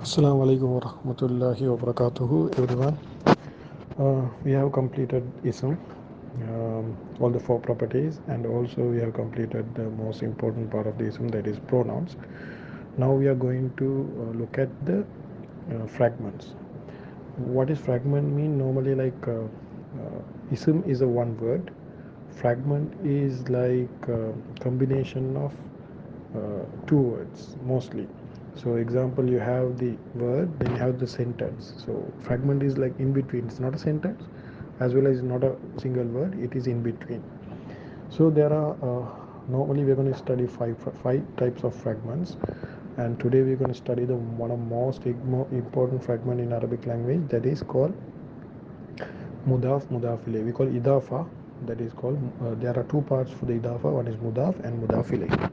Assalamu alaikum wa rahmatullahi wa barakatuhu, everyone. We have completed ism, all the four properties, and also we have completed the most important part of the ism, that is pronouns. Now we are going to look at the fragments. What is fragment mean? Normally, ism is a one word. Fragment is like combination of two words mostly. So example, you have the word, then you have the sentence. So fragment is like in between. It's not a sentence as well as not a single word. It is in between. So there are normally we're going to study five types of fragments, and today we're going to study the one of most important fragment in Arabic language, that is called mudaf ilayh. We call idafah. That is called. There are two parts for the idafah. One is mudaf and mudaf ilayh.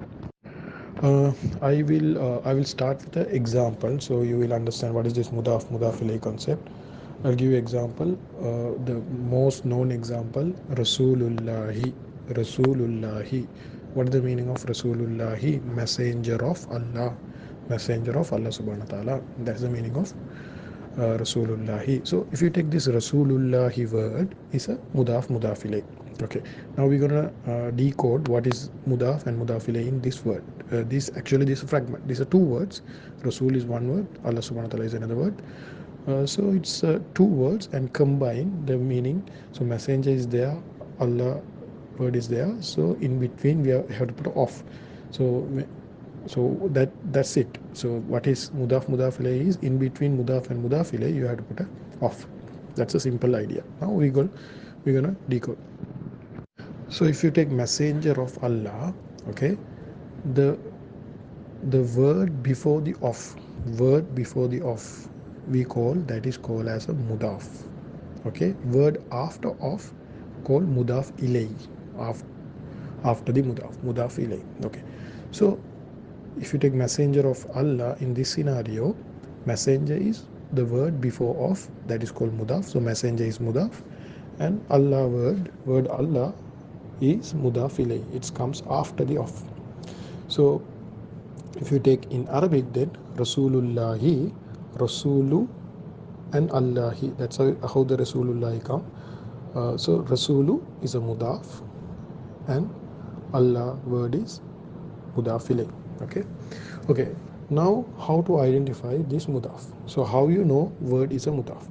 Uh, I will start with the example, so you will understand what is this mudaf ilayh concept. I'll give you example. The most known example, Rasulullahi. What is the meaning of Rasulullahi? Messenger of Allah. Messenger of Allah subhanahu wa ta'ala. That's the meaning of Rasulullahi. So if you take this Rasulullahi word, is a mudaf ilayh. Okay. Now we're gonna decode what is mudaf and mudaf ilayh in this word. This fragment. These are two words. Rasul is one word. Allah subhanahu wa ta'ala is another word. So it's two words and combine the meaning. So messenger is there, Allah word is there. So in between we have to put off. So that's it. So what is mudaf ilayh is in between mudaf and mudaf ilayh you have to put a off. That's a simple idea. Now we're gonna decode. So if you take messenger of Allah, okay, the the word before the off, we call that is called as a mudaf. Okay, word after off called mudaf ilay. After the mudaf ilay. Okay, so if you take messenger of Allah in this scenario, messenger is the word before off, that is called mudaf. So messenger is mudaf, and Allah word Allah is mudaf ilay. It comes after the off. So if you take in Arabic, then Rasulullahi, Rasulu, and Allahi. That's how the Rasulullahi come. So Rasulu is a mudaf, and Allah word is mudaf ilayh. Okay. Now how to identify this mudaf? So how you know word is a mudaf?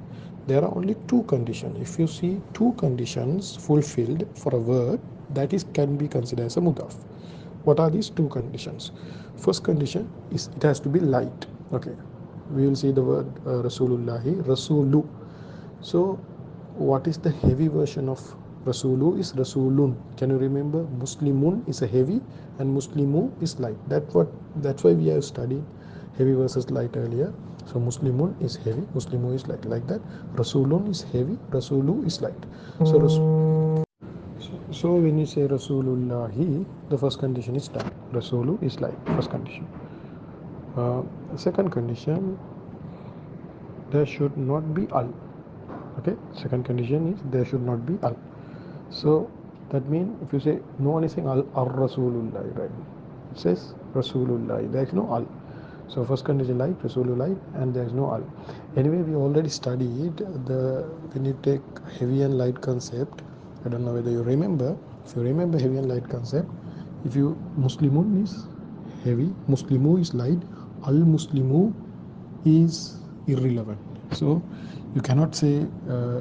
There are only two conditions. If you see two conditions fulfilled for a word, that is can be considered as a mudaf. What are these two conditions? First condition is it has to be light. Okay, we will see the word Rasulullahi, Rasulu. So what is the heavy version of Rasulu is Rasulun. Can you remember? Muslimun is a heavy and Muslimu is light. That's why we have studied heavy versus light earlier. So Muslimun is heavy, Muslimu is light. Like that. Rasulun is heavy, Rasulu is light. So when you say Rasulullahi, the first condition is done. Rasulu is light. First condition. Second condition, there should not be al. Okay, second condition is there should not be al. So that means if you say no one is saying al Rasulullah, right? It says Rasulullah. There is no al. So first condition light, Rasulullah, and there is no al. Anyway, we already studied the when you take heavy and light concept. I don't know whether you remember. If you remember heavy and light concept, if you Muslimun is heavy, Muslimu is light, al Muslimu is irrelevant. So you cannot say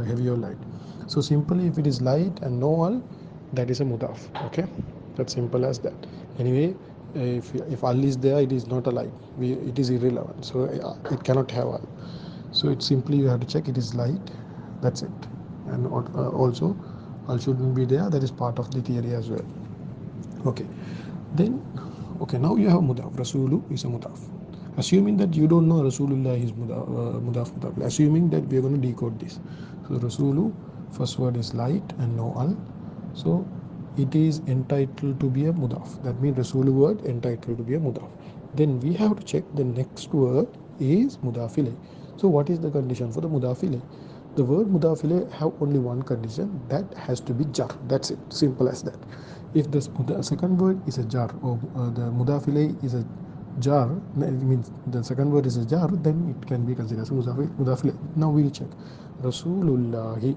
heavy or light. So simply if it is light and no al, that is a mudaf. Okay, that's simple as that. Anyway, if al is there, it is not a light. It is irrelevant. So it cannot have al. So it's simply you have to check it is light. That's it. And also al shouldn't be there. That is part of the theory as well. Okay. Then okay, now you have mudaf. Rasulu is a mudaf. Assuming that you don't know Rasulullah is mudaf. Assuming that we are going to decode this. So Rasulu, first word is light and no al. So it is entitled to be a mudaf. That means Rasulu word entitled to be a mudaf. Then we have to check the next word is mudaf ilayh. So what is the condition for the mudaf ilayh? The word mudaf ilayh have only one condition, that has to be jar. That's it. Simple as that. If the second word is a jar or the mudaf ilayh is a jar, it means the second word is a jar, then it can be considered as mudaf ilayh. Now we'll check. Rasulullahi.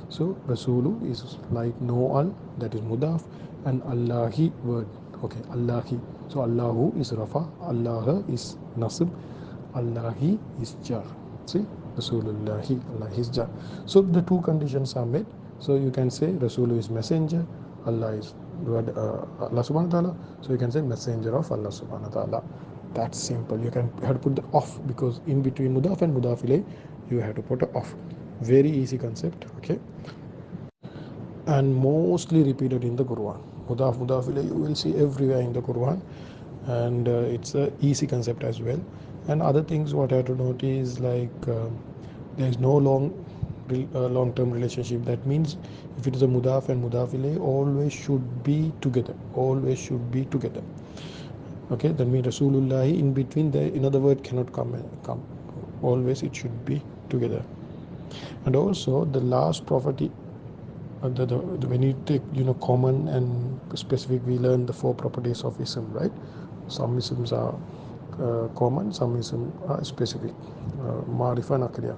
So Rasulu is like no al, that is mudaf, and Allahi word. Okay, Allahi. So Allahu is rafa, Allah is nasib, Allahi is jar. See, Rasulullahi, Allah is jar. So the two conditions are met. So you can say Rasulu is messenger, Allah is Allah subhanahu wa ta'ala. So you can say messenger of Allah subhanahu wa ta'ala. That's simple. You have to put the off, because in between mudaf and mudaf ilayh you have to put a off. Very easy concept. Okay, and mostly repeated in the Quran. Mudaf ilayh you will see everywhere in the Quran, and it's a easy concept as well. And other things what I have to note is like there is no long-term relationship. That means if it is a mudaf and mudaf ilayh, always should be together. Always should be together. Okay, that means Rasulullah in between the another word cannot come. Always it should be together. And also the last property, when you take common and specific, we learn the four properties of ism, right? Some isms are common, some isms are specific, marifa and akriya.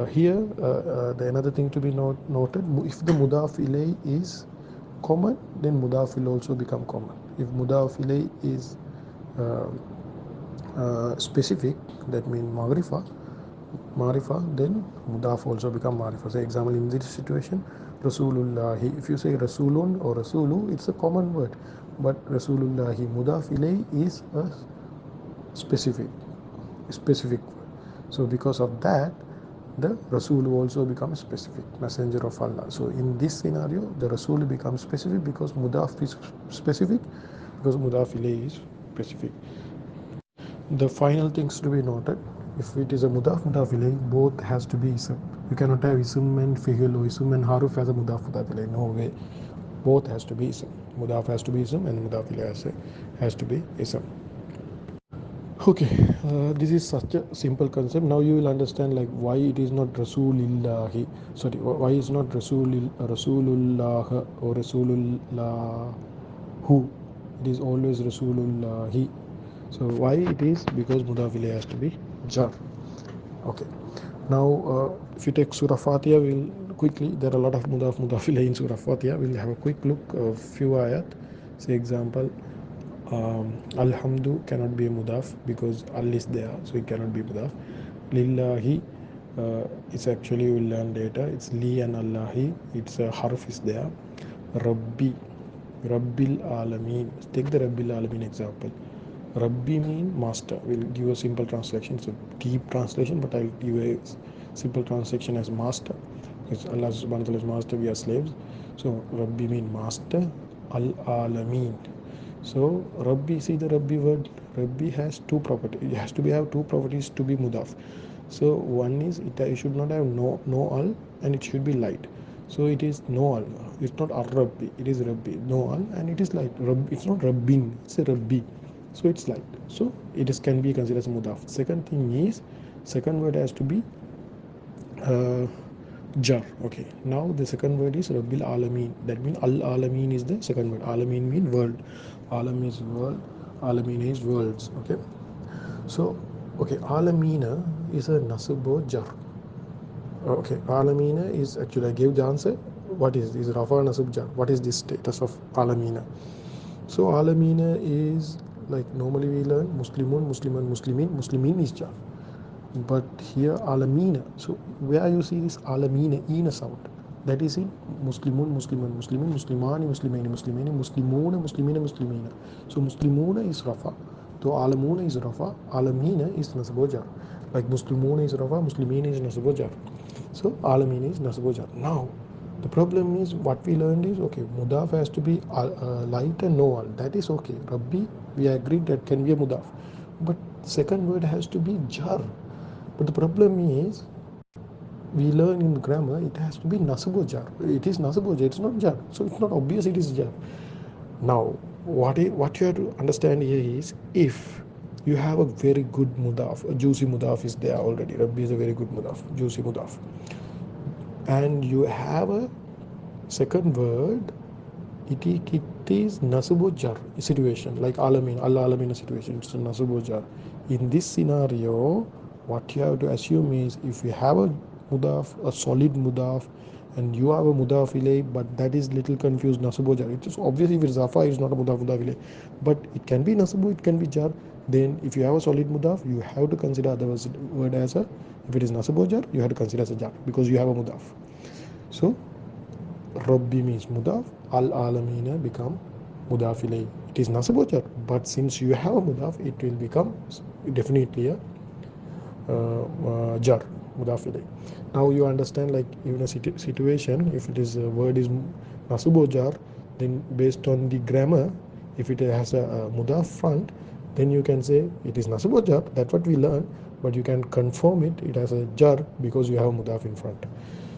Here the another thing to be noted, if the mudaf ilay is common, then mudaf will also become common. If mudaf ilay is uh, specific, that means marifa, then mudaf also become marifa. Say example in this situation, Rasulullahi. If you say Rasulun or Rasulu, it's a common word, but Rasulullahi mudaf ilay is a specific specific word. So because of that, the Rasul also becomes specific, messenger of Allah. So in this scenario, the Rasul becomes specific because mudaf is specific, because mudaf ilay is specific. The final things to be noted, if it is a mudaf ilayh, both has to be ism. You cannot have ism and fi'il or ism and haruf as a mudaf ilayh. No way. Both has to be ism. Mudaf has to be ism and mudaf ilayh has to be ism. Okay, this is such a simple concept. Now you will understand like why it is not Rasulillahi. Sorry, why is not Rasulullah or Rasulullahu. It is always Rasulullahi. So why it is? Because mudaf ilayh has to be jar. Okay. Now, if you take Surah Fatiha, we'll quickly. There are a lot of mudaf ilayh in Surah Fatiha. We'll have a quick look of few ayat. Say example, Alhamdu cannot be a mudaf because Al is there, so it cannot be mudaf. Lillahi, it's actually we'll learn later. It's Li and Allahi. It's a harf is there. Rabbi, Rabbil Alameen. Take the Rabbil Alameen example. Rabbi mean master. We'll give a simple translation. It's a deep translation, but I'll give a simple translation as master. Because Allah subhanahu wa ta'ala is master, we are slaves. So Rabbi mean master, Al Alameen. So Rabbi, see the Rabbi word. Rabbi has two properties. It has to be have two properties to be mudaf. So one is it should not have no al, and it should be light. So it is no al. It's not al Rabbi. It is Rabbi. No al, and it is light. It's not Rabbin. It's a Rabbi. So it's light. So it is can be considered as mudaf. Second thing is, second word has to be uh, jar. Okay, now the second word is Rabbil Alameen. That means Al Alameen is the second word. Alameen means world. Alam is world. Alameen is worlds. Okay, so okay, Alamina is a nasab jar. Okay, Alamina is actually I gave the answer. What is Rafa nasab jar? What is the status of Alamina? So Alamina is like normally we learn Muslimun, Musliman, Muslimin. Muslimin is jar. But here Alamina. So where you see this Alamina in a sound, that is in Muslimun, Musliman, Muslimin, Muslimani, Muslimani, Muslimani, Muslimuna, Muslimina, Muslimina. So Muslimuna is Rafa. So Alamuna is Rafa. Alamina is Nasbojar. Like Muslimuna is Rafa, Muslimina is Nasbojar. So Alamina is Nasbojar. Now the problem is what we learned is okay, Mudaf has to be light and no al. That is okay. Rabbi, we agreed that can be a Mudaf. But second word has to be jar. But the problem is, we learn in grammar it has to be nasabo jar. It is nasabo jar. It's not jar. So it's not obvious it is jar. Now, what you have to understand here is if you have a very good mudaf, a juicy mudaf is there already. Rabbi is a very good mudaf, juicy mudaf, and you have a second word it is nasubo jar situation, like alamin, Allah alamin situation. It's a nasubo jar. In this scenario, what you have to assume is, if you have a mudaf, a solid mudaf, and you have a mudaf ilay, but that is little confused, nasubo jar. It is obviously, if it's zafa, it's not a mudaf ilay, but it can be nasubo, it can be jar. Then if you have a solid mudaf, you have to consider the word as a, if it is nasubo jar, you have to consider as a jar, because you have a mudaf. So Rabbi means mudaf, al alamina become mudaf ilay. It is nasab jar, but since you have a mudaf, it will become definitely a jar, mudaf ilay. Now you understand, like, even a situation, if it is a word is nasab jar, then based on the grammar, if it has a mudaf front, then you can say it is nasab jar. That's what we learn, but you can confirm it has a jar because you have a mudaf in front.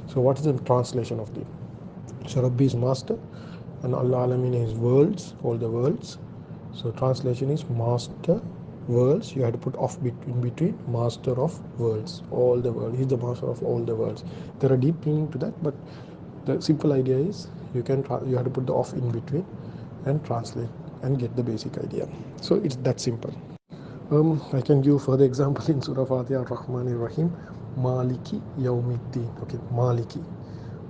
So what is the translation of the? So Rabbi is master, and Allah Alamin is worlds, all the worlds. So translation is master worlds. You have to put off in between, master of worlds, all the world. He's the master of all the worlds. There are deep meaning to that, but the simple idea is you have to put the off in between and translate and get the basic idea. So it's that simple. I can give further example in Surah Fatiha, Rahman Rahim, Maliki Yawmiddin. Okay, Maliki.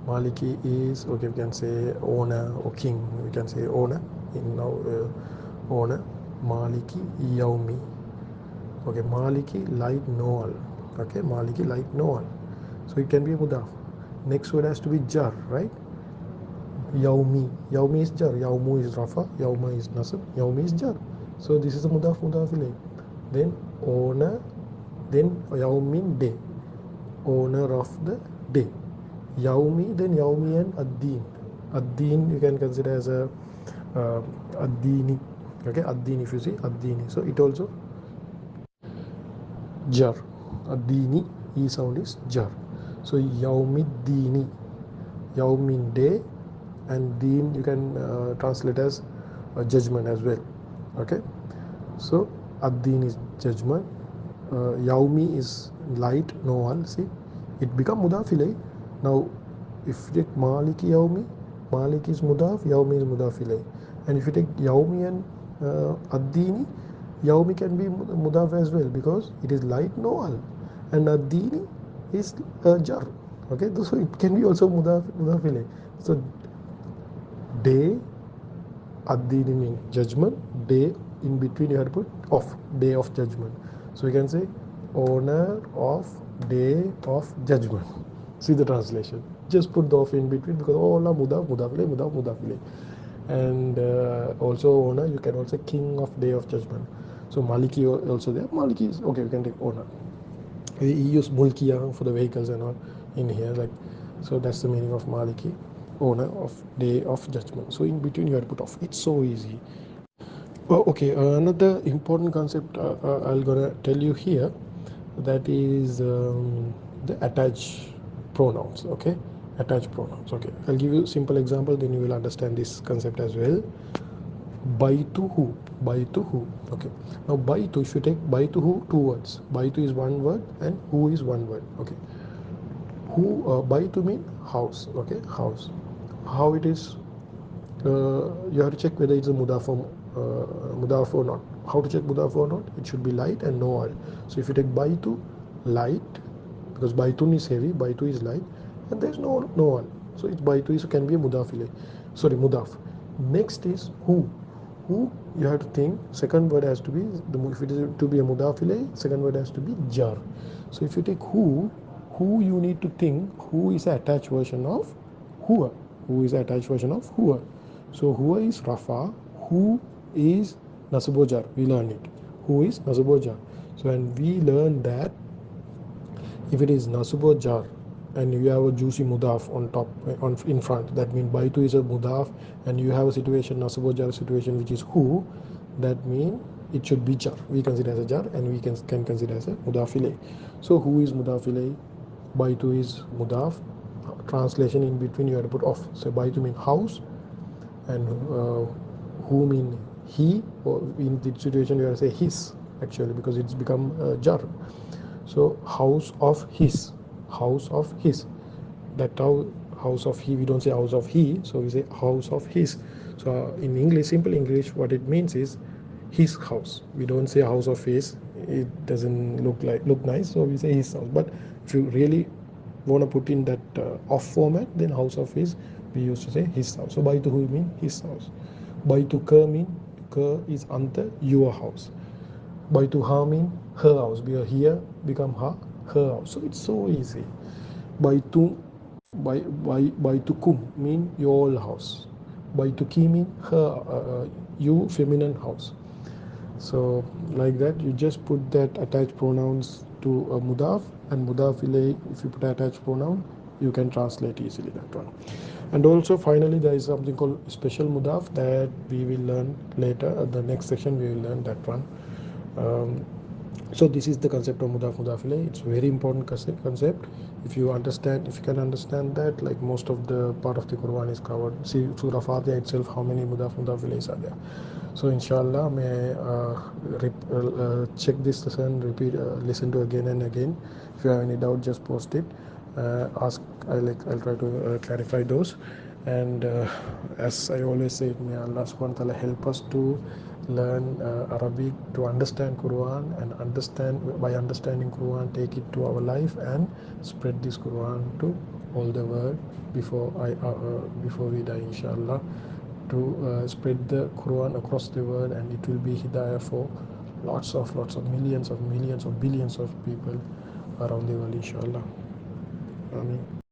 Maliki is, okay, we can say owner or king. We can say owner in now owner. Maliki Yaumi. Okay, Maliki light Noal. Okay, Maliki light Noal. So it can be a mudaf. Next word has to be jar, right? Yaumi. Yaumi is jar. Yaumu is rafa. Yauma is nasab. Yaumi is jar. So this is a mudaf ilay. Then owner. Then Yaumin day. Owner of the day. Yaumi, then Yaumi and Ad-Din. Ad-Din you can consider as a Ad-Dini. Okay, Ad-Din, if you see Ad-Dini. So it also jar. Ad-Dini, E sound is jar. So Yaumid-Dini. Yaumin day, and Deen you can translate as judgment as well. Okay, so Ad-Din is judgment. Yaumi is light, no one. See, it become mudaf ilay. Now, if you take Maliki Yaumi, Malik is mudaf, Yaumi is mudaf ilay. And if you take Yaumi and Ad-Dini, Yaumi can be mudaf as well, because it is light, no al. And Ad-Dini is jar. Okay, so it can be also mudaf ilay. So day, Ad-Dini means judgment, day in between you have to put off, day of judgment. So you can say owner of day of judgment. See the translation. Just put the off in between, because all are mudaf, mudaf ilay. And also owner, you can also king of day of judgment. So Maliki also there. Maliki is okay, we can take owner. He used mulkiya for the vehicles and all in here, like, so that's the meaning of Maliki, owner of day of judgment. So in between you have to put off. It's so easy. Oh, okay, another important concept I'll gonna tell you here, that is the attached pronouns. Okay, attached pronouns. Okay, I'll give you a simple example, then you will understand this concept as well. By to who? By to who? Okay, now by to, if you take by to who, two words. By to is one word and who is one word. Okay, who, by to mean house. Okay, house. How it is, you have to check whether it's a mudaf or not. How to check mudaf or not? It should be light and no oil. So if you take baitu, light, because baitun is heavy, baitu is light, and there's no oil. So it's baitu is, can be a mudaf ilay. Sorry, mudaf. Next is who. Who, you have to think, second word has to be, if it is to be a mudaf ilay, second word has to be jar. So if you take who you need to think who is an attached version of huwa. Who is an attached version of huwa. So huwa is rafa, who is nasubojar. We learn it. Who is nasubojar. So and we learn that if it is nasubojar and you have a juicy mudaf on top, on in front, that means baitu is a mudaf, and you have a situation, nasubojar situation, which is who, that means it should be jar. We consider as a jar, and we can consider as a mudaf ilay. So who is mudaf ilay? Baitu is mudaf. Translation in between you have to put off. So baitu mean house, and who mean he, or in the situation you have to say his, actually, because it's become jar. So house of his, house of his. That how, house of he, we don't say house of he, so we say house of his. So in English, simple English, what it means is his house. We don't say house of his. It doesn't look nice, so we say his house. But if you really want to put in that off format, then house of his, we used to say his house. So baituhu mean his house. Baituka mean ka is anta your house. Baituha mean her house. We are here become her house. So it's so easy. Baitu Baitukum mean your house. Baituki mean her you feminine house. So like that, you just put that attached pronouns to a mudaf, and mudaf ilay, if you put attached pronoun, you can translate easily that one. And also finally, there is something called special mudaf that we will learn later. At the next section we will learn that one. um, so this is the concept of mudaf ilay. It's very important concept. If you can understand that, like most of the part of the Quran is covered. See Surah Fatiha itself, how many mudaf ilays are there. So inshallah, may check this lesson, listen to again and again. If you have any doubt, just post it. Ask. I'll try to clarify those. And as I always say, may Allah subhanahu wa ta'ala help us to learn Arabic, to understand Quran, and by understanding Quran, take it to our life and spread this Quran to all the world before we die, inshallah, to spread the Quran across the world, and it will be hidayah for lots of millions of billions of people around the world, inshallah. Ameen.